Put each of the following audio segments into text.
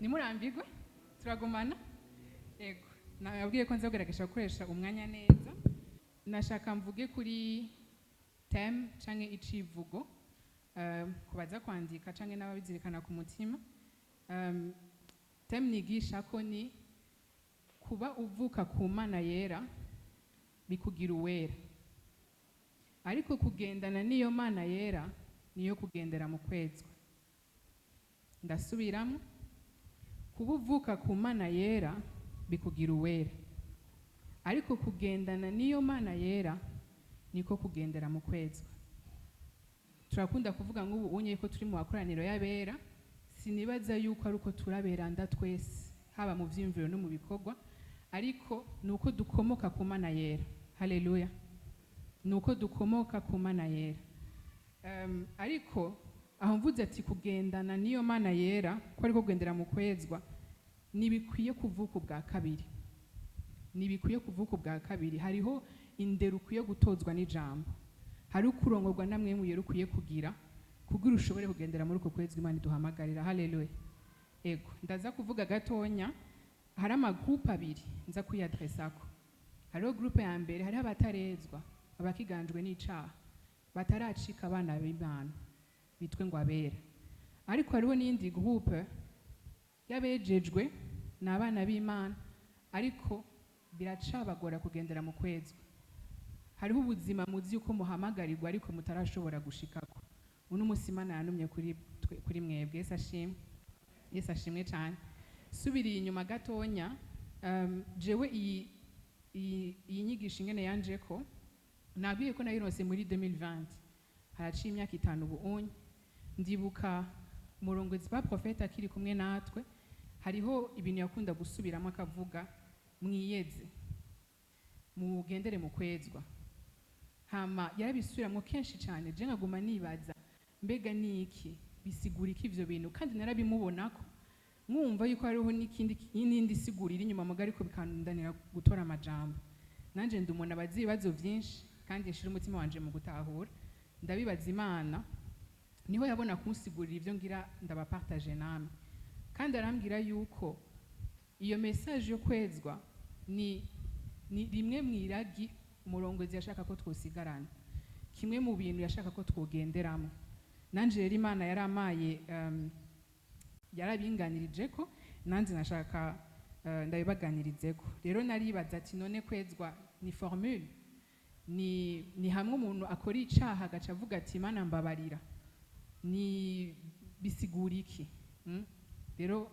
nimurambirwe turagumana ego nababwiye ko nzogeragesha gukoresha umwanya neza. Nashaka mvuge kuri theme canke icivugo kubaza kwandika canke n'ababizirikana ku mutima. Theme nigisha ko ni kuba uvuka ku Mana yera bikugira uwera, ariko kugendana n'iyo Mana yera niyo kugendera mu kwezwa. Ndasubiramo, kuba uvuka ku Mana yera bikugira uwera, ariko kugendana n'iyo Mana yera niko kugendera mu kwezwa. Turakunda kuvuga ngo ubu unye ko turi mu bakoraniro y'abera, sinibaza yuko ari uko turaberanda twese haba mu vyimviro no mu bikorwa, ariko nuko dukomoka ku Mana yera. Haleluya. Nuko dukomoka ku Mana yera. Ariko aho mvuze ati kugendana n'iyo Mana yera ko ariko kugendera mu kwezwa, nibikwiye kuvuka ubwa kabiri. Nibikwiye kuvuka ubwa kabiri. Hariho indero ukwiye gutozwa n'ijambo, hari ukurongorwa namwe mu yero ukwiye kugira kugira ushobore kugendera muri uko kwezwa Imana iduhamagarira. Haleluya. Ego ndaza kuvuga gatonya, hari amagroupe abiri nza kuyadresako. Hariho groupe ya mbere, hariho abatarezwa, abakiganjwe n'icaha, bataracika abana b'Imana bitwe ngo abera. Ariko hariho n'indi groupe y'abejejwe n'abana b'Imana, ariko biracabagora kugendera mu kwezwa. Hariho ubuzima muzi yuko muhamagarirwa ariko mutarashobora gushikako. Uno musi Imana yanumye kuri mwebwe. Yesu ashimwe. Yesu ashimwe cyane. Subiriye inyuma gatonya, jewe iyi nyigisho ingene yanje ko nabwiye ko nayirose muri 2020, haraciye imyaka 5 ubu unye. Ndibuka umurongozi ba profeta akiri kumwe natwe, hariho ibintu yakunda gusubiramo akavuga, mwiyeze mugendere mu kwezwa. Hama yarabisubiramwo kenshi cyane, je nkaguma nibaza mbega niki bisigura iki ivyo bintu, kandi narabimubonako mwumva yuko hariho n'indi sigurira inyuma muga, ariko bikandanira gutora amajambo. Nanje ndi umuntu abazi ibibazo vyinshi kandi nshira umutima wanje mu gutahura, ndabibaza Imana, niho yabona kunsigurira ivyo ngira ndabapartage namwe. Kandi arambwira yuko iyo message yo kwezwa ni rimwe mwiragi umurongozi yashaka ko twosigarana, kimwe mu bintu yashaka ko twogenderamo. Nanje rero Imana yaramaye yarabinganirije ko nanze nashaka ndabibaganirizeko. Rero naribaza ati none kwezwa ni formule, ni hamwe umuntu akora icaha agaca avuga ati Imana mbabarira, ni bisigura iki? Rero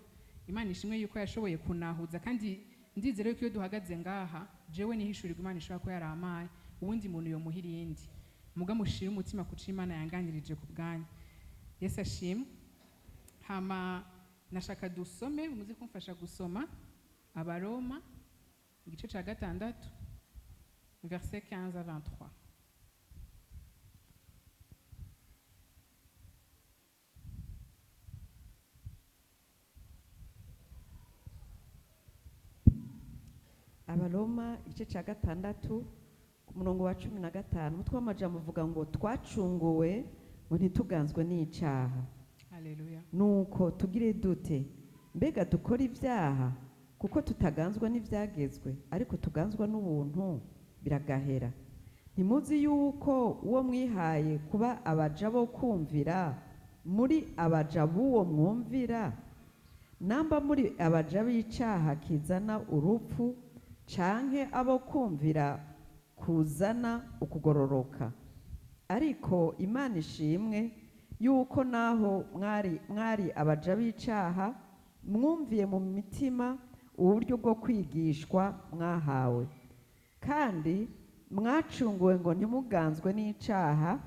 Imana ishimwe yuko yashoboye kunahuza, kandi ndizere ko iyo duhagaze ngaha jewe nihishurirwa Imana ishobora ko yaramaye ubundi muntu yo muhiri yindi muga mushira umutima kuca Imana yanganirije ku bwanyu. Yesu ashimwe. Hama nashaka dusome, muze kumfasha gusoma Abaroma igice ca 6 verset 15 à 23. Abaroma igice ca 6 ku murongo wa 15, umutwe w'amajambo uvuga ngo twacunguwe ngo ntituganzwe n'icaha. Haleluya. Nuko tugire dute? Mbega dukora ivyaha kuko tutaganzwa n'ivyagezwe, ariko tuganzwa n'ubuntu biragahera. Ntimuzi yuko uwo mwihaye kuba abaja bo kumvira muri abaja b'uwo mwumvira? Namba muri abaja b'icaha kizana urupfu, canke abo kumvira kuzana ukugororoka. Ariko Imana ishimwe yuko naho mwari abaja b'icaha, mwumviye mu mitima uburyo bwo kwigishwa mwahawe, kandi mwacunguwe ngo ntimuganzwe n'icaha,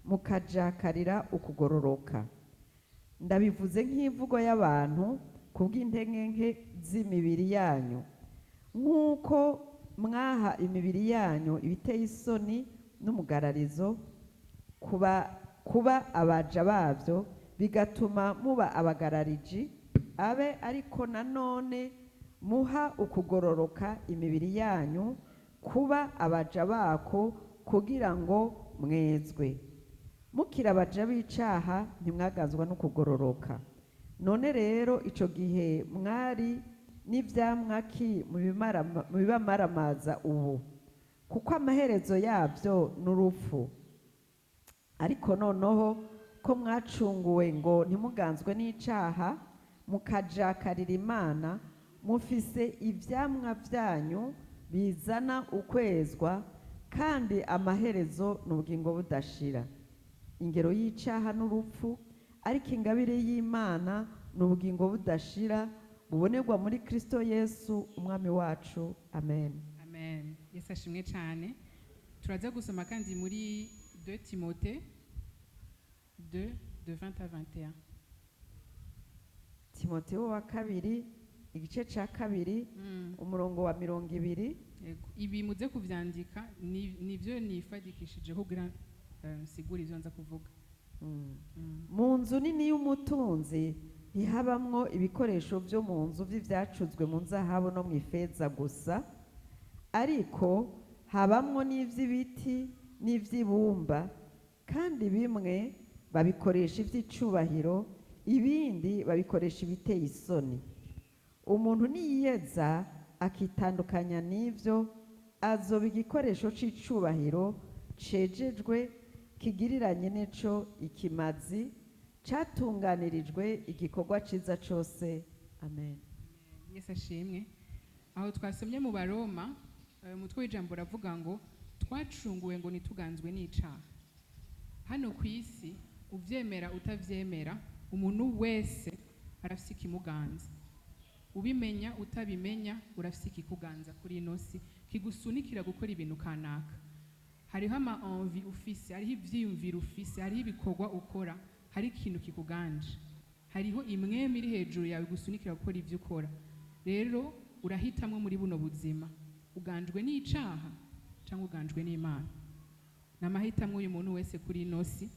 mukajakarira ukugororoka. Ndabivuze nk'imvugo y'abantu kubw'intege nke z'imibiri yanyu, nk'uko mwaha imibiri yanyu ibiteye isoni n'umugararizo kuba abaja bavyo, bigatuma muba abagarariji, abe ariko nanone muha ukugororoka imibiri yanyu kuba abaja bako, kugira ngo mwezwe. Mukira abaja b'icaha ntimwagazwa no kugororoka. none rero ico gihe mwari n'ivyamwa ki mu bibamaramaza ubu, kuko amaherezo yabyo ni urupfu. Ariko noneho ko mwacunguwe ngo ntimuganzwe n'icaha, mukajakarira Imana, mufise ivyamwa vyanyu bizana ukwezwa, kandi amaherezo ni ubugingo budashira. Ingero y'icaha n'urupfu, ariko ingabire y'Imana ni ubugingo budashira bubonerwa muri Kristo Yesu umwami wacu. Amen. Amen. Yesu ashimwe cyane. Turaza gusoma kandi muri 2 Timote 2 de 20 à 21. Timoteyo wa kabiri igice ca kabiri umurongo wa 20. Yego. Ibi muze kuvyandika nivyo nifadikishije kugira sigura ivyo nza kuvuga. Mu nzu nini y'umutunzi ntihabamwo ibikoresho byo mu nzu vy'ivyacuzwe mu nzahabu no mu ifeza gusa, ariko habamwo n'ivy'ibiti n'ivy'ibumba, kandi bimwe babikoresha ivy'icubahiro, ibindi babikoresha ibiteye isoni. Umuntu niyiyeza akitandukanya n'ivyo, azoba igikoresho c'icubahiro cejejwe, kigiriranye neco ikimazi, catunganirijwe igikorwa ciza cose. Amen. Yesu ashimwe. Aho twasomye mu Baroma, umutwe w'ijambo ravuga ngo twacunguwe ngo nituganzwe n'icaha. Hano ku isi uvyemera utavyemera, umuntu wese arafise ikimuganza. Ubimenya utabimenya urafise ikikuganza kuri ino si, kigusunikira gukora ibintu kanaka. Hariho ama envie ufise, hariho ivyiyumviro ufise, hariho ibikorwa ukora, hari ikintu kikuganje. Hariho imweme iri hejuru yawe gusunikira gukora ivyo ukora. Rero urahitamwe muri buno buzima, uganjwe n'icaha cyangwa uganjwe n'Imana. Namahitamwe uyu muntu wese kuri ino si.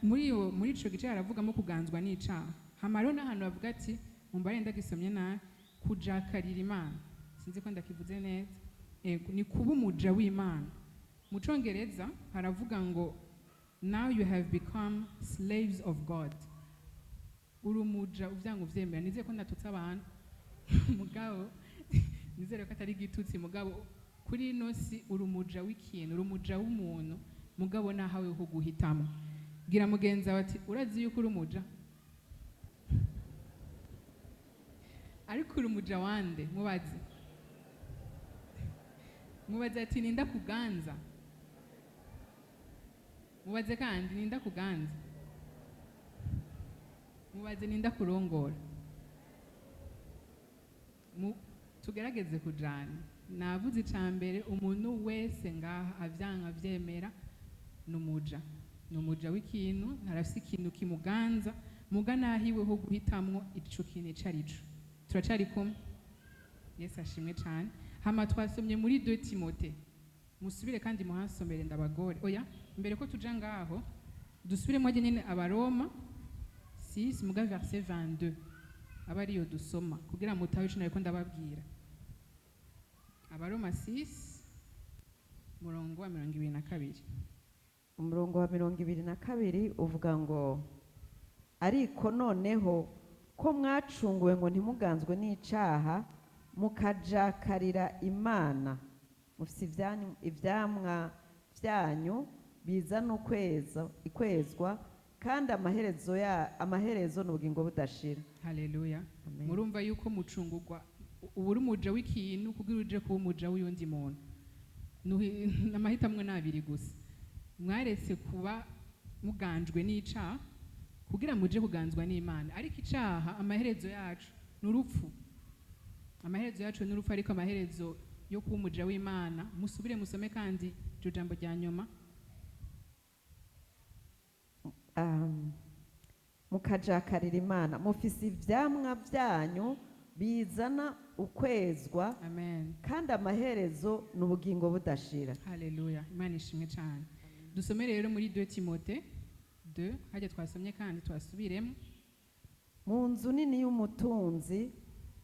Muri ico gice haravugamo kuganzwa n'icaha. Hamaro n'ahantu bavuga ati mumbare ndagisomye nabi, kujakarira Imana. Sinzi ko ndakivuze neza. Ni kuba umuja w'Imana. Mu Congereza haravuga ngo now you have become slaves of God. Urumuja uvyango vyemera. Nizeye ko ndatutse abantu mugabo nizere ko atari gitutsi mugabo kuri ino si urumuja w'ikintu, urumuja w'umuntu mugabo nahawe ho guhitamo. Gira mugenza bati urazi yuko urumuja, ariko urumuja wande mubaze ati ninda kuganza, mubaze kandi ninda kuganza, mubaze ninda kurongora. Tugerageze kujana. Navuze icambere, umuntu wese ngaha avyanka avyemera numuja. Numuja w'ikintu, ntarafise ikintu kimuganza, muga nahiwe ho guhitamwo ico kintu icarico. Turacari kumwe. Yesu ashimwe cyane. Hama twasomye muri 2 Timote. Musubire kandi muhasomere ndabagore. Oya, mbere ko tuja ngaho, dusubiremo nyine Abaroma 6 muga verset 22. Abariyo dusoma kugira mutabe ico nariko ndababwira. Abaroma 6 murongo wa 22. Umurongo wa 22 uvuga ngo ariko noneho ko mwacunguwe ngo ntimuganzwe n'icaha, mukajakarira Imana, mufise ivyamwa vyanyu bizana ikwezwa, kandi amaherezo n'ubugingo budashira. Haleluya. Murumva yuko mucungurwa uburi umuja w'ikintu kugira uje kuba umuja w'undi muntu. Namahitamwe nabiri gusa. Mwaretse kuba muganjwe n'icaha kugira muje kuganzwa n'Imana, ariko icaha amaherezo yacu n'urupfu. Amaherezo yacu n'urupfu, ariko amaherezo yo kuba umuja w'Imana. Musubire musome kandi iryo jambo rya nyuma. Mukajakarira Imana, mufise ivyamwa vyanyu bizana ukwezwa. Amen. Kandi amaherezo n'ubugingo budashira. Haleluya. Imana ishimwe cyane. Dusome rero muri 2 Timote 2, hajya twasomye kandi twasubiremo. Mu nzu nini y'umutunzi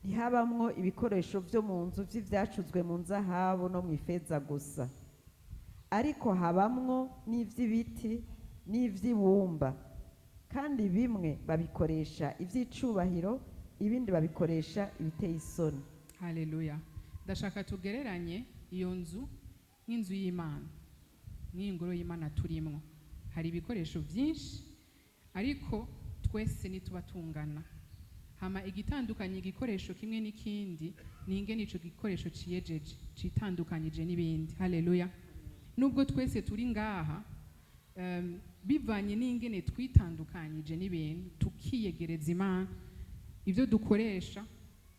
ntihabamwo ibikoresho byo mu nzu vy'ivyacuzwe mu nzahabu no mu ifeza gusa, ariko habamwo n'ivy'ibiti n'ivy'ibumba, kandi bimwe babikoresha iby'icubahiro ibindi babikoresha ibiteye isoni. haleluya. Ndashaka tugereranye iyo nzu nk'inzu y'Imana, n'ingoro y'Imana turimwo. Hari ibikoresho byinshi ariko twese nituba tungana. Hama igitandukanye igikoresho kimwe n'ikindi ni ingene ico gikoresho ciyejeje citandukanyije n'ibindi. Haleluya. Nubwo twese turi ngaha bivanye n'ingene twitandukanyije n'ibintu tukiyegereza Imana, ibyo dukoresha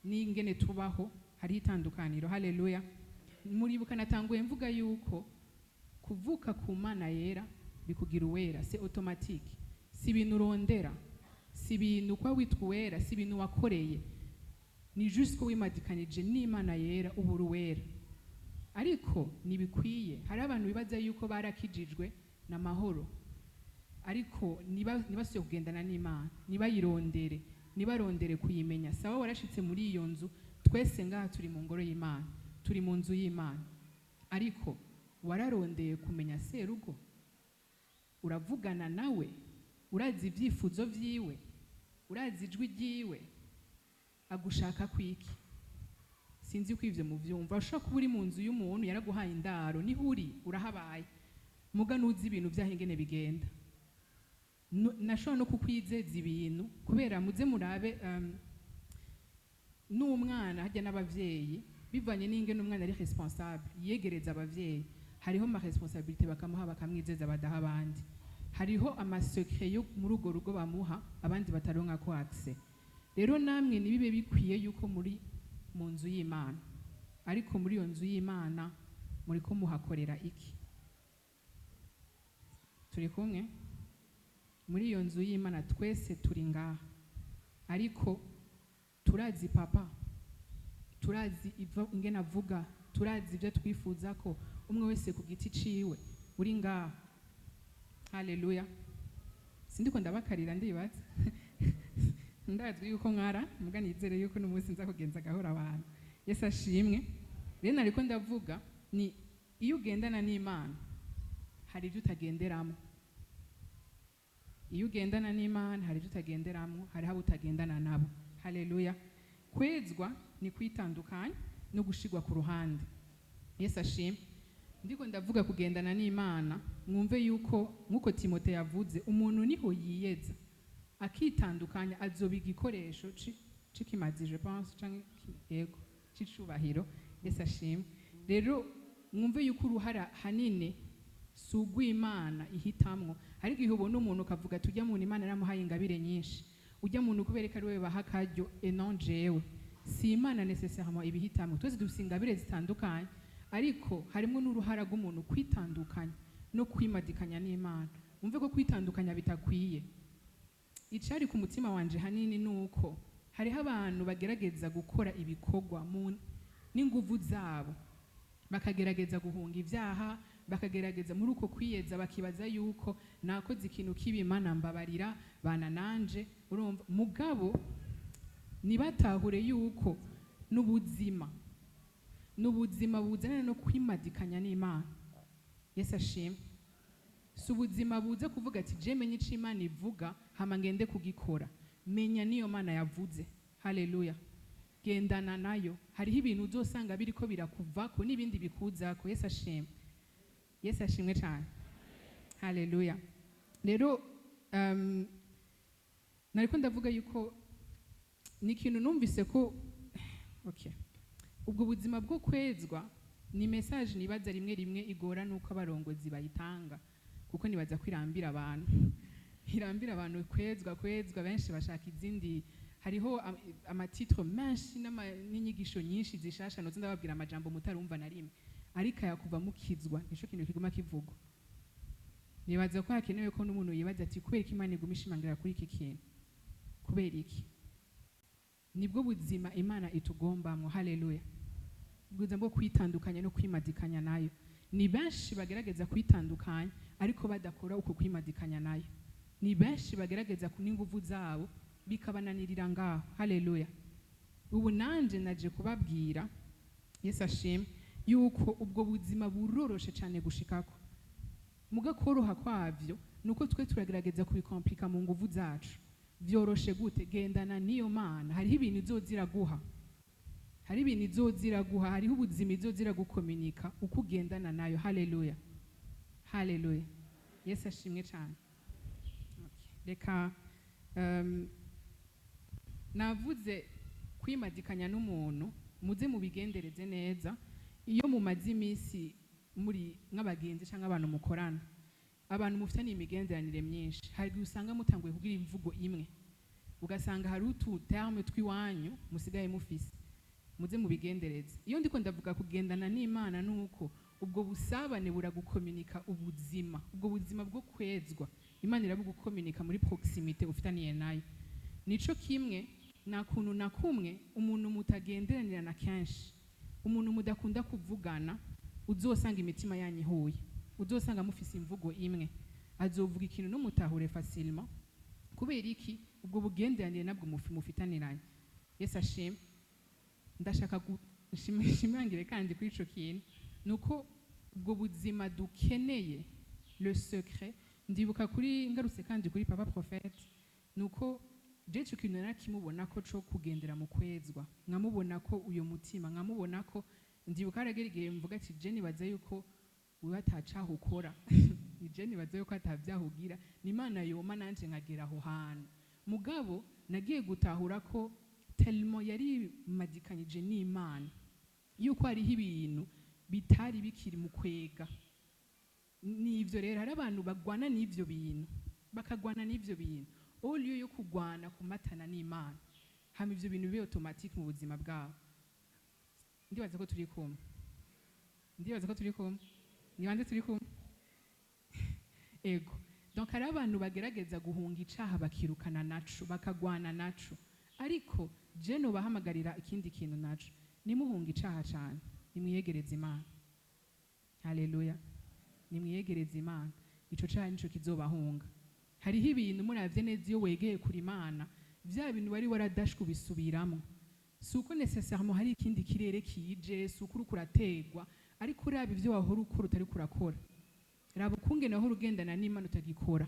n'ingene tubaho hari itandukaniro. Haleluya. Muribuka natanguye mvuga yuko kuvuka ku Mana yera bikugira uwera, c'est automatique. Si ibintu urondera, si ibintu kwa witwa uwera, si ibintu wakoreye, ni juste ko wimadikanije n'Imana yera ubura uwera. Ariko nibikwiye, hari abantu bibaza yuko barakijijwe n'amahoro, ariko nibasuye kugendana n'Imana, nibayirondere, nibarondere kuyimenya. Sawa warashitse muri iyo nzu, twese ngaha turi mu ngoro y'Imana, turi mu nzu y'Imana, ariko wararondeye kumenya serugo, uravugana nawe, urazi ibyifuzo vyiwe, urazi ijwi ryiwe, agushaka kwiki. Sinzi ko ivyo muvyumva. Ushobora kuba uri mu nzu y'umuntu yaraguhaye indaro, niho uri urahabaye, muga nuzi ibintu vyaho ingene bigenda. Nashobora no kukwizeza ibintu kubera muze murabe n'umwana hajya n'abavyeyi, bivanye n'ingene umwana ari responsable yegereza abavyeyi, hariho ma responsabilité bakamuha bakamwizeza badaha abandi. Hariho amasecret yo muri urwo rugo bamuha abandi bataronka ko accès. Rero namwe nibibe bikwiye yuko muri mu nzu y'Imana, ariko muri iyo nzu y'Imana muri ko muhakorera iki? Turi kumwe? Muri iyo nzu y'Imana twese turi ngaha, ariko turazi papa, turazi ingene avuga, turazi ibyo twifuza ko umwe wese ku giti ciwe uri ngaha. Haleluya. Sindiko ndabakarira ndibaza ndazwi yuko mwara muga nizere yuko n'umunsi nza kugenza gahora abantu. Yesu ashimwe. Rero nariko ndavuga ni iyo ugendana n'Imana hari ibyo utagenderamo. Iyo ugendana n'Imana hari ibyo utagenderamo, hari abo utagendana nabo. Haleluya. Kwezwa ni kwitandukanya no gushigwa ku ruhande. Yesu ashimwe. Ndiko ndavuga kugendana n'Imana, mwumve yuko nkuko Timote yavuze, umuntu niho yiyeza akitandukanya azoba igikoresho cikimazi, je pense, canke yego cicubahiro. Yesu ashimwe. Rero mwumve yuko uruhara hanini sugwa Imana ihitamwo. Ariko igihe ubona umuntu ukavuga tujya mu Imana yaramuhaye ingabire nyinshi, ujya muntu kubereka ari we baha akaryo non jewe, si Imana nécessairement ibihitamwo. Twese dufite ingabire zitandukanye, ariko harimo n'uruhara rw'umuntu kwitandukanya no kwimadikanya n'Imana. Umve ko kwitandukanya bitakwiye. Icari ku mutima wanje hanini nuko hariho abantu bagerageza gukora ibikorwa n'inguvu zabo, bakagerageza guhunga ivyaha, bakagerageza muri uko kwiyeza bakibaza yuko nakoze ikintu kibi, Imana mbabarira bana nanje. Urumva mugabo nibatahure yuko n'ubuzima buzana no kwimadikanya n'Imana. Yesu ashimwe. Si ubuzima buza kuvuga ati je menye ico Imana ivuga hama ngende kugikora. Menya niyo Mana yavuze. Haleluya. Gendana nayo. Hariho ibintu uzosanga biriko birakuvako n'ibindi bikuzako. Yesu ashimwe. Yesu ashimwe cyane. Haleluya. Rero nariko ndavuga yuko ni ikintu numvise ko okay, ubwo buzima bwo kwezwa ni message nibaza rimwe rimwe igora nuko abarongozi bayitanga, kuko nibaza kwirambira abantu irambira abantu kwezwa benshi bashaka izindi. Hariho amatitre menshi n'inyigisho nyinshi zishasha, no ndababwira amajambo mutarumva na rimwe, ariko yakuva mukizwa nico kintu kiguma kivugwa. Nibaza ko hakenewe ko n'umuntu yibaza ati kubera iki Imana iguma ishimangira kuri iki kintu, kubera iki? Nibwo buzima Imana itugombamwo. Haleluya. Ubwo bwo kwitandukanya no kwimadikanya nayo. Ni benshi bagerageza kwitandukanya ariko badakora uko kwimadikanya nayo. Ni benshi bagerageza kuninguvu zabo bikabananirira ngaho. Haleluya. Ubu nanje naje kubabwira, Yesu ashimwe, yuko ubwo buzima buroroshe cyane gushikako. muga koroha kwavyo nuko twe turagerageza kubikomplika mu nguvu zacu. Vyoroshe gute? Gendana niyo Mana, hariho ibintu izozira guha, hariho ubuzima izozira gukominika uko ugendana nayo. Haleluya, haleluya, Yesu ashimwe cyane. Reka navuze kwimadikanya n'umuntu, muze mubigendereze neza. Iyo mumaze iminsi muri nk'abagenzi cyangwa abantu mukorana, abantu mufitanye imigenderanire myinshi, hari usanga mutanguye kugira imvugo imwe, ugasanga hari ututerme twiwanyu musigaye mufise. Muze mubigendereze. Iyo ndiko ndavuga kugendana n'Imana, nuko ubwo busabane buragukominika ubuzima, ubwo buzima bwo kwezwa Imana irabugukominika muri proximité ufitaniye nayo. Nico kimwe na kuntu na kumwe umuntu mutagenderanira na kenshi, umuntu mudakunda kuvugana, uzosanga imitima yanyu ihuye, uzosanga mufise imvugo imwe, azovuga ikintu no mutahure facilement. Kubera iki? Ubwo bugenderanire nabwo mufitaniranye. Yesu ashimwe. Ndashaka gushimangire kandi kuri ico kintu, nuko ubwo buzima dukeneye, le secret. Ndibuka kuri ngarutse kandi kuri papa prophète, nuko je cyo kintu narakimubona ko cyo kugendera mu kwezwa, nkamubona ko uyo mutima, nkamubona ko ndibuka aragerigeye mvuga ati je nibaza yuko uyu atacaho ukora ni je nibaza yuko atavyahugira, ni Imana yoma nanje nkagera aho hantu. Mugabo nagiye gutahura ko tellement yari madikanyije n'Imana yuko hariho ibintu bitari bikiri mu kwega. Nivyo rero hari abantu bagwana n'ivyo bintu, bakagwana n'ivyo bintu au lieu yo kugwana kumatana n'Imana, hama ivyo bintu bibe automatique mu buzima bwabo. Ndibaza ko turi kumwe, ni bande turi kumwe? Ego. Donc hari abantu bagerageza guhunga icaha bakirukana naco, bakagwana naco. Ariko je no bahamagarira ikindi kintu naco, nimuhunga icaha cyane, nimwiyegereza Imana. Haleluya, nimwiyegereza Imana, ico caha nico kizobahunga. Hariho ibintu muravye neza iyo wegeye kuri Imana, vya bintu bari waradashwe bisubiramo. Suko necessairement hari ikindi kirere kije, suko kurategwa, ariko urabe ivyo wahora ukora utari kurakora. Raba kungene aho urugendana n'Imana utagikora.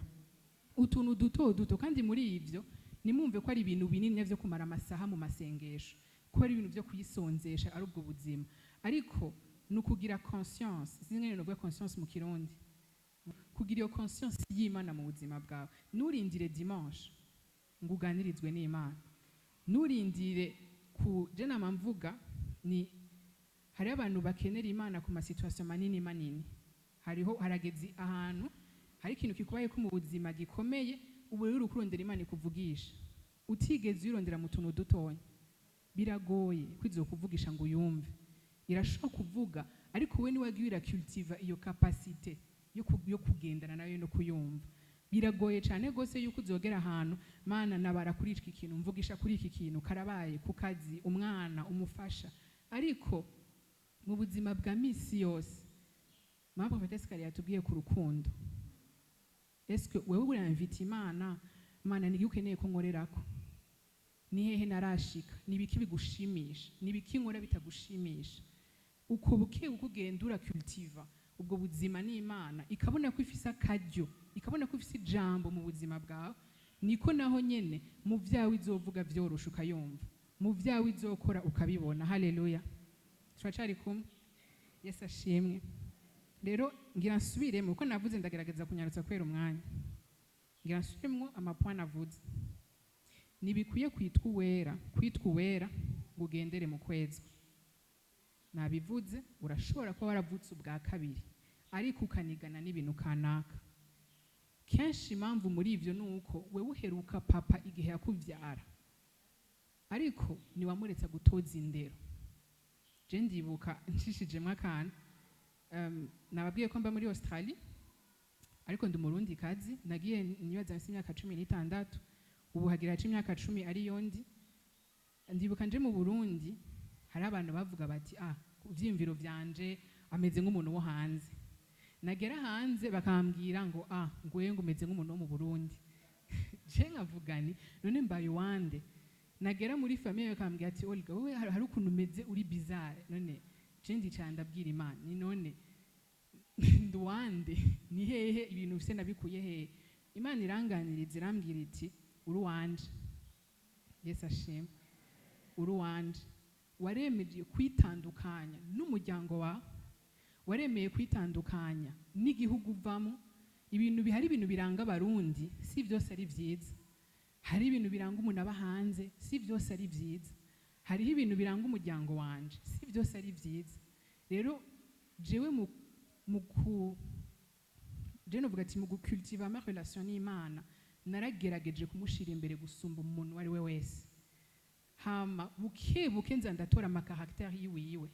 Utuntu duto kandi muri ivyo nimumve ko ari ibintu binini byo kumara amasaha mu masengesho, ko ari ibintu byo kuyisonzesha ari ubwo buzima. Ariko nukugira conscience, zingene no conscience mu Kirundi. Kugira iyo conscience y'Imana mu buzima bwawe. Nurindire dimanche nguganirizwe n'Imana. Nurindire ku je namamvuga ni hari abantu bakenera Imana ku ma situation manini. Hariho haragezi ahantu hari ikintu kikubaye ko mu buzima gikomeye, ubu rero ukurondera Imana ikuvugisha, utigeze urondera mu tuntu dutonya, biragoye kwizo kuvugisha ngo uyumve. Irashobora kuvuga, ariko we ni wagiye cultive iyo capacité yo kugendana nayo no kuyumva. Biragoye cyane gose yuko uzogera ahantu Mana nabara kuri iki kintu, mvugisha kuri iki kintu, karabaye ku kazi, umwana umufasha. Ariko mu buzima bwa misi yose, Mama Prophetess Kari yatubwiye ku rukundo. Est-ce que wewe uranvita Imana ni ukeneye ko nkorerako? Ni hehe narashika? Ni biki bigushimisha? Ni biki nkora bitagushimisha? Uko buke ukugendura cultiva ubwo buzima n'Imana, ikabona ko ifisa akaryo, ikabona ko ifisa ijambo mu buzima bwawe, niko naho nyene mu vyawe izovuga vyorosha ukayumva, mu vyawe izokora ukabibona. Haleluya, turacari kumwe. Yesu ashimwe. Rero ngira nsubiremo uko navuze, ndagerageza kunyarutsa kwera umwanya. Ngira nsubiremo amapoint navuze. Nibikwiye kwitwa uwera gugendere mu kwezwa. Nabivuze, urashobora kuba waravutse ubwa kabiri, ariko ukanigana n'ibintu kanaka. Kenshi impamvu muri ivyo nuko wewe uheruka papa igihe yakuvyara, ariko niwamuretse gutoza indero. Je ndibuka nshishijemwe akana, nababwiye ko mba muri Australia, ariko ndi Murundi kazi, nagiye nibaza imyaka 16, ubu hagira imyaka 10 ari yondi. Ndibuka nje mu Burundi, hari abantu bavuga bati kuvyimviro vyanje ameze nk'umuntu wo hanze. Nagera hanze bakambwira ngo nguye ngumeze nk'umuntu wo mu Burundi. Je nkavugani none mbaye wande. Nagera muri famille bakambwira ati Olga wowe hari ukuntu umeze uri bizarre. None je ndi cyandabwira Imana ni none nduwande ni hehe ibintu bise nabikuye hehe. Imana iranganiriza irambwira iti uri uwanje. Yesu ashimwe. Uri uwanje. Waremeje kwitandukanya n'umuryango wawe, waremeye kwitandukanya n'igihugu uvamo. Ibintu bihari, ibintu biranga abarundi si byose ari byiza. Hari ibintu biranga umuntu aba hanze si byose ari byiza. Hariho ibintu biranga umuryango wanje si byose ari byiza. Rero jewe je novuga ati mu gucultiva ama relation n'Imana naragerageje kumushira imbere gusumba umuntu wari we wese. Hama buke nza ndatora ama caractère yiwiwe.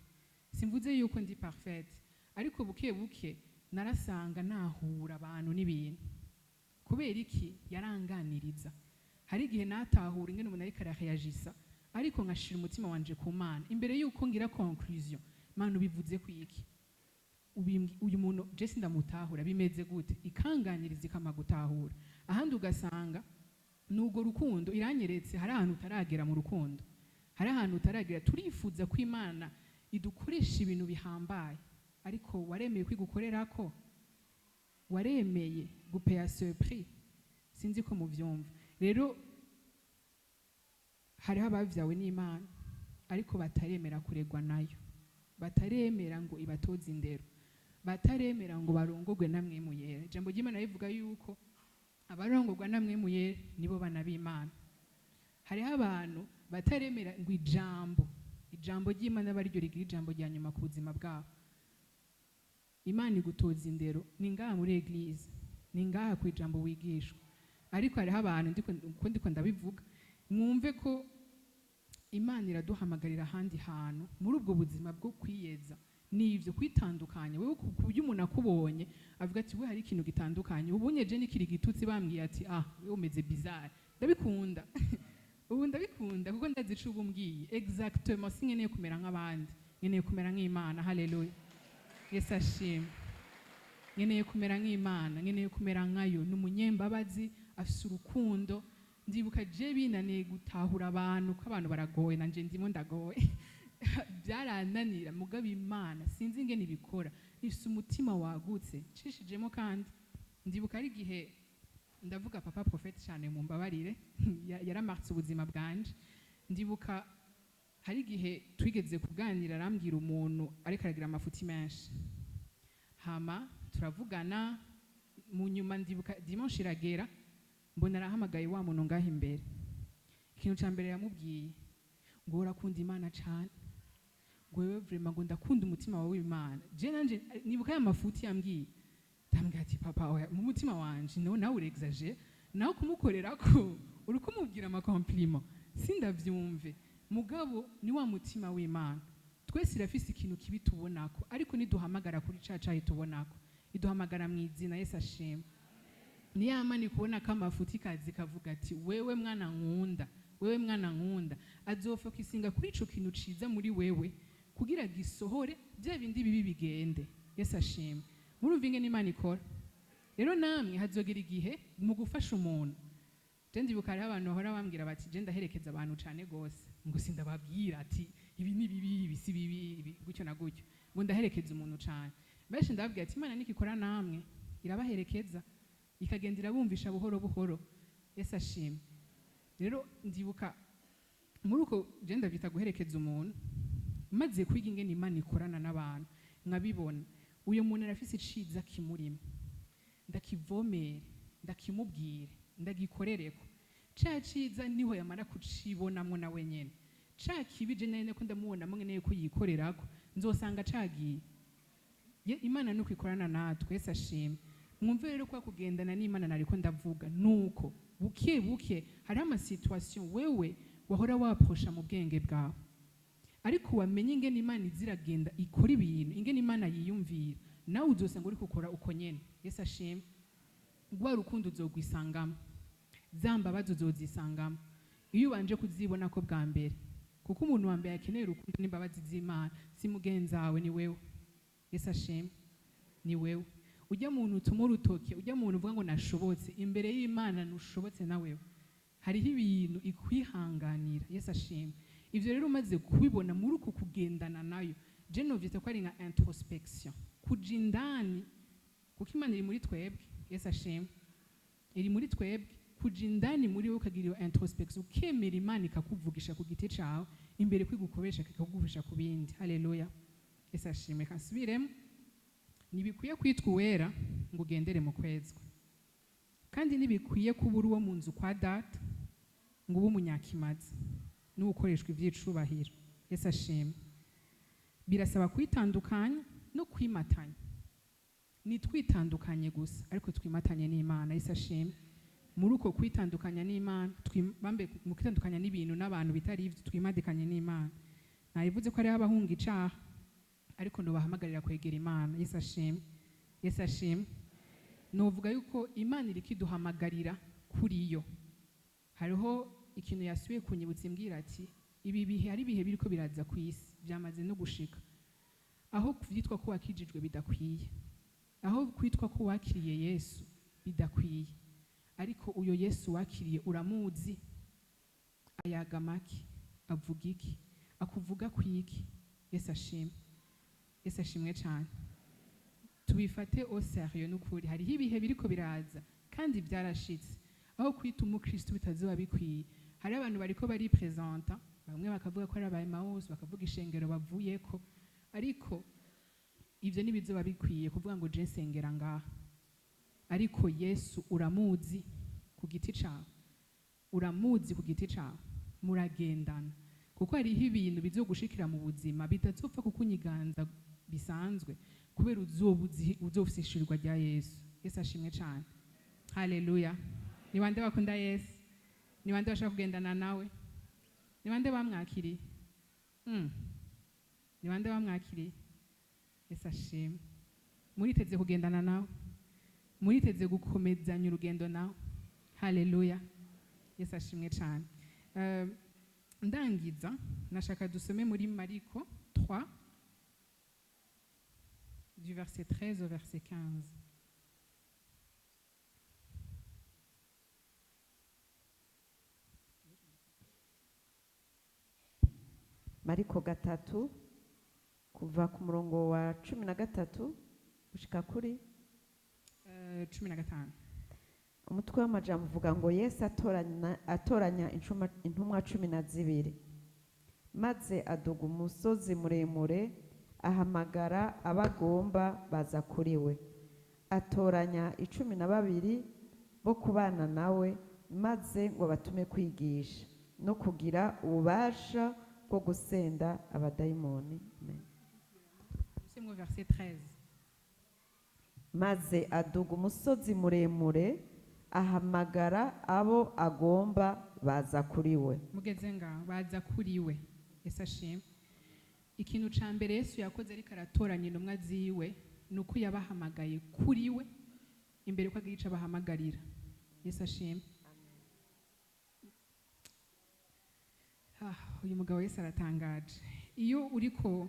Simvuze yuko ndi parfaite, ariko buke narasanga nahura abantu n'ibintu. Kubera iki? Yaranganiriza. Hari igihe natahura ingene umuntu ariko arareagisa, ariko nkashira umutima wanje ku Mana imbere yuko ngira conclusion. Mana ubivuze ku iki? Uyu muntu je sindamutahura bimeze gute? Ikanganiriza ikamagutahura. Ahandi ugasanga nugo rukundo iranyeretse hari ahantu utaragera mu rukundo. Hari ahantu utaragera, turifuza ko Imana idukoresha ibintu bihambaye, ariko waremeye kwigukorera ko, waremeye gupaya ce prix. Sinzi ko muvyumva. Rero hariho abavyawe n'Imana ariko bataremera kuregwa nayo, bataremera ngo ibatoze indero, bataremera ngo barongogwe namwe muyera. Ijambo ry'Imana rivuga yuko abarongogwa namwe muyera nibo bana b'Imana. Hariho abantu bataremera ngo ijambo ry'Imana bari ryo rigira ijambo rya nyuma ku buzima bwabo. Imana igutoza indero ni ngaha muri eglise, ni ngaha ku ijambo wigishwa. Ariko hariho abantu ndiko ndabivuga, mwumve ko Imana iraduhamagarira ahandi hantu muri ubwo buzima bwo kwiyeza n'ivyo kwitandukanya. Wewe kubyo umuntu akubonye avuga ati we hari ikintu gitandukanye, ubonye je nikiri gitutsi bambwiye ati wewe umeze bizarre. Ndabikunda. Ubu ndabikunda kuko ndazica ubumbwiye exactement, sinkeneye kumera nk'abandi, nkeneye kumera nk'Imana. Haleluya. Yesu ashimwe. Nkeneye kumera nk'Imana, nkeneye kumera nkayo. N'umunyembabazi, afise urukundo. Ndibuka je binaniye gutahura abantu ko abantu baragoye, nanje ndimo ndagoye. Byarananira, mugabo Imana sinzi ingene ibikora, ifise umutima wagutse. Cishijemo kandi ndibuka ari gihe ndavuga papa prophète cyane mu mbabarire yaramartse ubuzima bwanje. Ndibuka hari gihe twigeze kuganira, arambwira umuntu ariko aragira amafuti menshi. Hama turavugana, mu nyuma ndibuka dimanche iragera, mbona arahamagaye wa muntu ngaho imbere. Ikintu cya mbere yamubwiye ngo urakunda Imana cyane, ngo wewe vraiment ngo ndakunda umutima wawe w'Imana. Je nanje nibuka ya mafuti yambwiye, ndambwira ati papa oya, mu mutima wanje nawe urexagere, nawe kumukorera ko uri kumubwira ama compliment sindavyumve. Mugabo ni wa mutima w'Imana. Twese irafise ikintu kibi tubonako, ariko niduhamagara kuri caca itubonako, iduhamagara mu izina. Yesu ashimwe. Ni yamani kubona kama mafuti kazi kavuga ati wewe mwana nkunda, wewe mwana nkunda, azofokisinga kuri ico kintu ciza muri wewe kugira gisohore bya bindi bibi bigende. Yesu ashimwe. Murumva ingene Imana ikora. Rero namwe hazogera igihe mu gufasha umuntu. Je ndibuka hari abantu bahora bambwira bati je ndaherekeza abantu cyane gose, ngo sindababwira ati ibi ni bibi, ibi si bibi, gutyo na gutyo, ngo ndaherekeza umuntu cyane. Benshi ndababwira ati Imana nikikora namwe irabaherekeza, ikagendera bumvisha buhoro buhoro. Yesu ashimwe. Rero ndibuka muri uko je ndavita guherekeza umuntu, maze kwiga ingene Imana ikorana n'abantu, nkabibona uyo muntu arafise iciza kimurimo, ndakivomere, ndakimubwire, ndagikorereko. Ca ciza niho yamara kucibonamwo na wenyene. Ca kibije nene ko ndamubonamwo nkeneye ko yikorerako, nzosanga cagiye. Imana nuko ikorana natwe. Yesu ashimwe. Mwumve rero kwa kugendana n'Imana nariko ndavuga nuko buke hari ama situation wewe wahora waposha mu bwenge bwawe, ariko wamenye ingene Imana iziragenda ikora ibintu, ingene Imana yiyumvira, nawe uzosanga uri gukora uko nyene. Yesu ashimwe. Gwa rukundo uzogwisangamo, zambabazo uzozisangamo iyo ubanje kuzibona ko bwa mbere, kuko umuntu wa mbere akeneye urukundo n'imbabazi z'Imana si mugenzi wawe, ni wewe. Yesu ashimwe. Ni wewe. Ujya muntu utuma urutoke, ujya muntu uvuga ngo nashobotse, imbere y'Imana ntushobotse na wewe. Hariho ibintu ikwihanganira. Yesu ashimwe. Ivyo rero umaze kubibona muri uko kugendana nayo, je novyita ko ari nka introspection. kuja indani, kuko imana iri muri twebwe. Yesu ashimwe, iri muri twebwe. Kuja indani muri wowe ukagira iyo introspection, ukemera imana ikakuvugisha ku giti cawe imbere kwigukoresha kikakuvugisha ku bindi. Haleluya, Yesu ashimwe. Kasubiremo, ntibikwiye kwitwa uwera ngo ugendere mu kwezwa, kandi ntibikwiye kuba uri uwo mu nzu kwa data ngo ube umunyakimazi n'ugukoreshwa ivy'icubahiro. Yesu ashimwe. Birasaba kwitandukanya no kwimatanya. Nitwitandukanye gusa ariko twimatanye n'Imana. Yesu ashimwe. Muri uko kwitandukanya n'Imana, mu kwitandukanya n'ibintu n'abantu bitari ivyo, twimadikanye n'Imana. Nayivuze ko ari abahunga icaha, ariko nobahamagarira kwegera Imana. Yesu ashimwe. Yesu ashimwe. Novuga yuko Imana iriko iduhamagarira kuri yo. Hariho ikintu yasubiye kunyibutsa imbwira ati, ibi bihe ari bihe biriko biraza ku isi byamaze no gushika aho kwitwa ko wakijijwe bidakwiye, aho kwitwa ko wakiriye Yesu bidakwiye. Ariko uyo Yesu wakiriye uramuzi, ayaga make, avuga iki, akuvuga kwiki. Yesu ashimwe. Yesu ashimwe cyane. Tubifate au sérieux n'ukuri. Hariho ibihe biriko biraza kandi byarashitse aho kwita umukristo bitazoba bikwiye. Hari abantu bariko bari presenta, bamwe bakavuga ko ari aba Emmaus, bakavuga ishengero bavuyeko, ariko ivyo nibizoba bikwiye kuvuga ngo je nsengera ngaha. Ariko Yesu uramuzi ku giti cawe, uramuzi ku giti cawe, muragendana. Kuko hariho ibintu bizogushikira mu buzima bitazopfa kukunyiganza bisanzwe, kubera uzofishishirirwa rya Yesu. Yesu ashimwe cyane. Haleluya. Ni bande bakunda Yesu? Ni bande bashaka kugendana nawe? Ni bande bamwakiriye? Ni bande bamwakiriye? Yesu ashimwe. Muriteze kugendana nawe? Muriteze gukomezanya urugendo nawe? Haleluya. Yesu ashimwe cyane. Ndangiza nashaka dusome muri Mariko 3 du verset 13 au verset 15. Mariko 3 kuva ku murongo wa 13 gushika kuri 15. Umutwe w'amajambo uvuga ngo Yesu atoranya intumwa 12, maze aduga umusozi muremure, ahamagara abagomba baza kuri we. Atoranya 12 bo kubana nawe, maze ngo batume kwigisha no kugira ububasha bwo gusenda abadayimoni. C'est mon verset 13. Maze aduga umusozi muremure, ahamagara abo agomba baza kuri we. Mugeze ngaho baza kuri we. Yesu ashimwe. Ikintu ca mbere Yesu yakoze ariko aratoranya intumwa ziwe nuko yabahamagaye kuri we imbere ko agica bahamagarira. Yesu ashimwe. Uyu mugabo Yesu aratangaje. Iyo uriko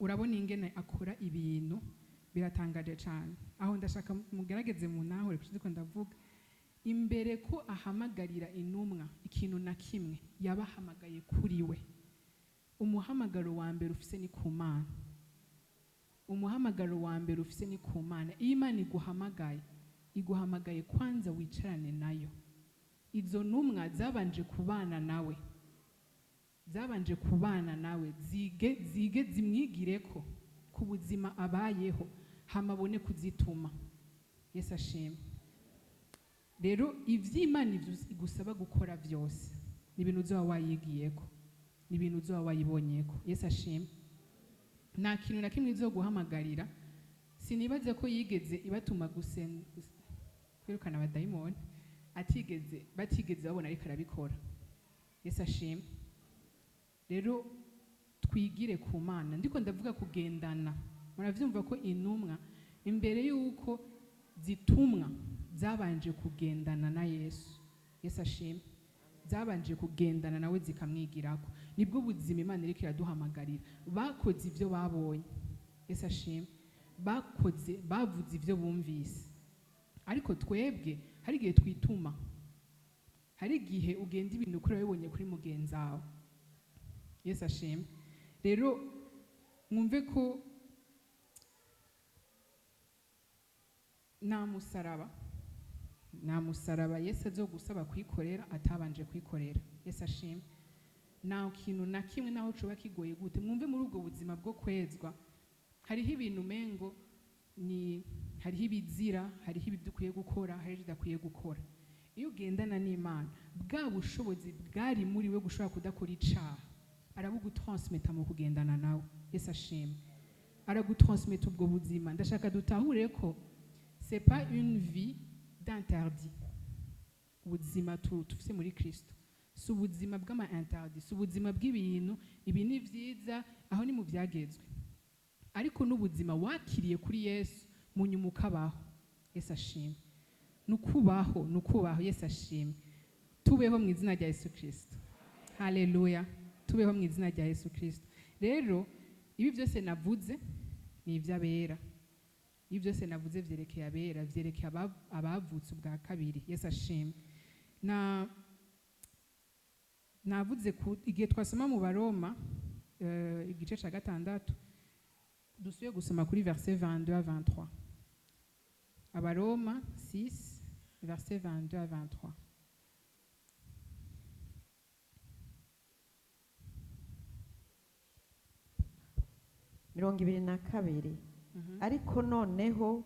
urabona ingene akora ibintu biratangaje cyane. Aho ndashaka mugerageze mu naho rekuko ndavuga imbere ko ahamagarira intumwa ikintu na kimwe yabahamagaye kuri we. Umuhamagaro wa mbere ufise ni ku Mana. Umuhamagaro wa mbere ufise ni ku Mana. Iyo Imana iguhamagaye kwanza wicarane nayo. Izo ntumwa zabanje kubana nawe. Zabanje kubana nawe zige zimwigireko ku buzima abayeho hamabone kuzituma. Yesu ashimwe. Rero ivy'Imana igusaba gukora byose ni ibintu uzoba wayigiyeko, ni ibintu uzoba wayibonyeko. Yesu ashimwe. Nta kintu na kimwe izoguhamagarira sinibaze ko yigeze ibatuma kwirukana abadayimoni batigeze babona ariko arabikora. Yesu ashimwe. Rero twigire ku Mana. Ndiko ndavuga kugendana. Muravyumva ko intumwa imbere yuko zitumwa zabanje kugendana na Yesu. Yesu ashimwe. Zabanje kugendana nawe zikamwigirako. Nibwo buzima Imana iriko iraduhamagarira. Bakoze ivyo babonye. Yesu ashimwe. Bavuze ivyo bumvise. Ariko twebwe hari igihe twituma. Hari igihe ugenda ibintu kuri wabibonye kuri mugenzi wawe. Yesu ashimwe. Rero mwumve ko nta musaraba yesu azogusaba kwikorera atabanje kwikorera. Yesu ashimwe. nta kintu na kimwe naho coba kigoye gute, mwumve muri ubwo buzima bwo kwezwa hariho ibintu umengo hariho ibizira, hariho ibyo ukwiye gukora, hariho ibyo udakwiye gukora. Iyo ugendana n'Imana, bwa bushobozi bwari muri we gushobora kudakora icaha arabugutransmeta mu kugendana nawe. Yesu ashimwe. Aragutransmeta ubwo buzima. Ndashaka dutahure ko c'est pas une vie d'interdit. Ubuzima tufise muri Kristo si ubuzima bw'ama interdit, si ubuzima bw'ibintu ibi ni vyiza aho ni mu vyagezwe, ariko n'ubuzima wakiriye kuri Yesu mu nyuma ukabaho. Yesu ashimwe. Nukubaho Yesu ashimwe. Tubeho mu izina rya Yesu Kristo. Haleluya. Tubeho mu izina rya Yesu Kristo. Rero ibi byose navuze ni iby'abera. Ibi byose navuze vyerekeye abera, vyerekeye abavutse ubwa kabiri. Yesu ashimwe. Navuze igihe twasoma mu Baroma igice ca 6 dusuye gusoma kuri verset 22 à 23. Abaroma 6 verset 22 à 23. Mirongo ibiri na kabiri. Ariko noneho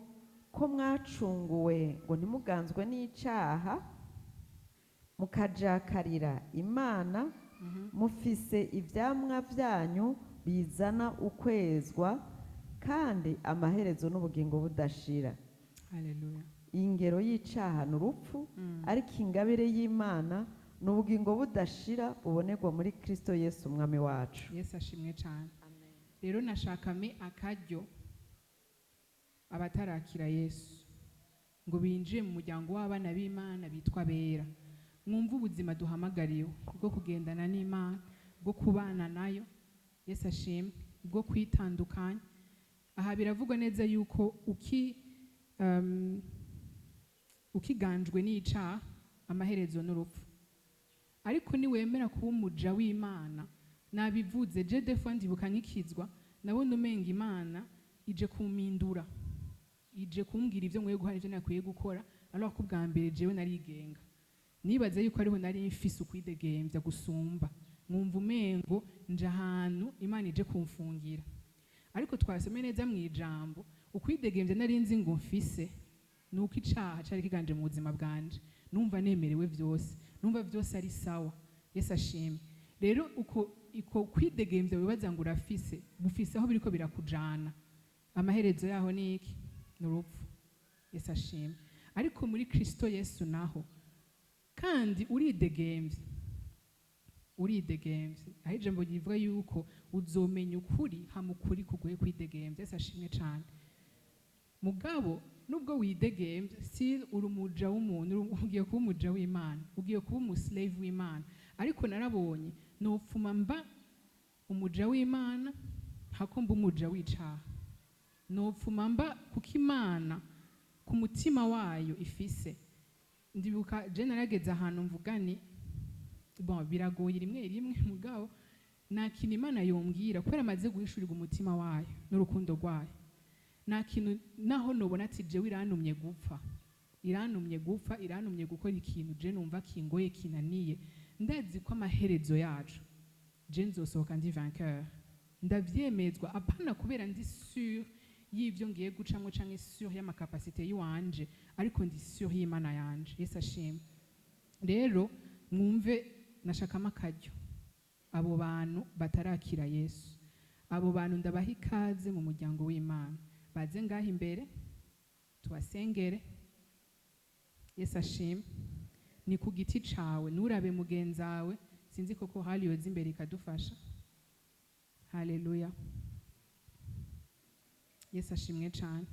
ko mwacunguwe ngo ntimuganzwe n'icaha mukajakarira Imana, mufise ivyamwa vyanyu bizana ukwezwa kandi amaherezo n'ubugingo budashira. Haleluya. Ingero y'icaha n'urupfu, ariko ingabire y'Imana n'ubugingo budashira bubonerwa muri Kristo Yesu umwami wacu. Yesu ashimwe cyane. Rero nashakame akaryo abatarakira Yesu ngo binjiye mu muryango w'abana b'Imana bitwa bera. Mwumva ubuzima duhamagariwe bwo kugendana n'Imana, bwo kubana nayo. Yesu ashimwe. Bwo kwitandukanya. Aha biravugwa neza yuko ukiganjwe n'icaha amaherezo n'urupfu, ariko niwemera kuba umuja w'Imana, nabivuze je defo ndibuka nkikizwa nabona umenga Imana ije kumindura, ije kumbwira ivyo nkwiye guhana ivyo nakwiye gukora, alors ko bwa mbere jewe narigenga nibaze yuko ariho nari mfise ukwidegembya gusumba, mwumva umengo nje ahantu Imana ije kumfungira. Ariko twasome neza mu ijambo ukwidegembya nari nzi ngo mfise nuko icaha cari kiganje mu buzima bwanje, numva nemerewe vyose, numva vyose ari sawa. Yesu ashimwe. Rero uko kwidegembya wibaza ngo urafise bufise aho biriko birakujana, amaherezo yaho ni iki? N'urupfu. Yesu ashimwe. Ariko muri Kristo Yesu naho kandi uridegembye aho ijambo rivuga yuko uzomenya ukuri hama ukuri kuguhe kwidegembya. Yesu ashimwe cyane. Mugabo nubwo widegembye si uri umuja w'umuntu, ugiye kuba umuja w'Imana, ugiye kuba umuslave w'Imana. Ariko narabonye nopfuma mba umuja w'Imana hako mba umuja w'icaha. Nopfuma mba kuko Imana ku mutima wayo ifise. Ndibuka je narageze ahantu mvuga ni biragoye rimwe mugabo nta kintu Imana yombwira kubera amaze guhishurirwa umutima wayo n'urukundo rwayo. Nta kintu naho nobona ati jewe irantumye gupfa, irantumye gukora ikintu je numva kingoye kinaniye, ndazi ko amaherezo yacu je nzosohoka ndi vainqueur. Ndavyemezwa apana kubera ndi sûr y'ivyo ngiye gucamwo canke sûr y'amakapasite yiwanje, ariko ndi sûr y'Imana yanje. Yesu ashimwe. Rero mwumve nashakamo akaryo abo bantu batarakira Yesu, abo bantu ndabaha ikaze mu muryango w'Imana, baze ngaho imbere tubasengere. Yesu ashimwe. Ni ku giti cawe nurabe mugenzawe, sinzi koko hali yoza imbere ikadufasha. Haleluya. Yesu ashimwe cyane.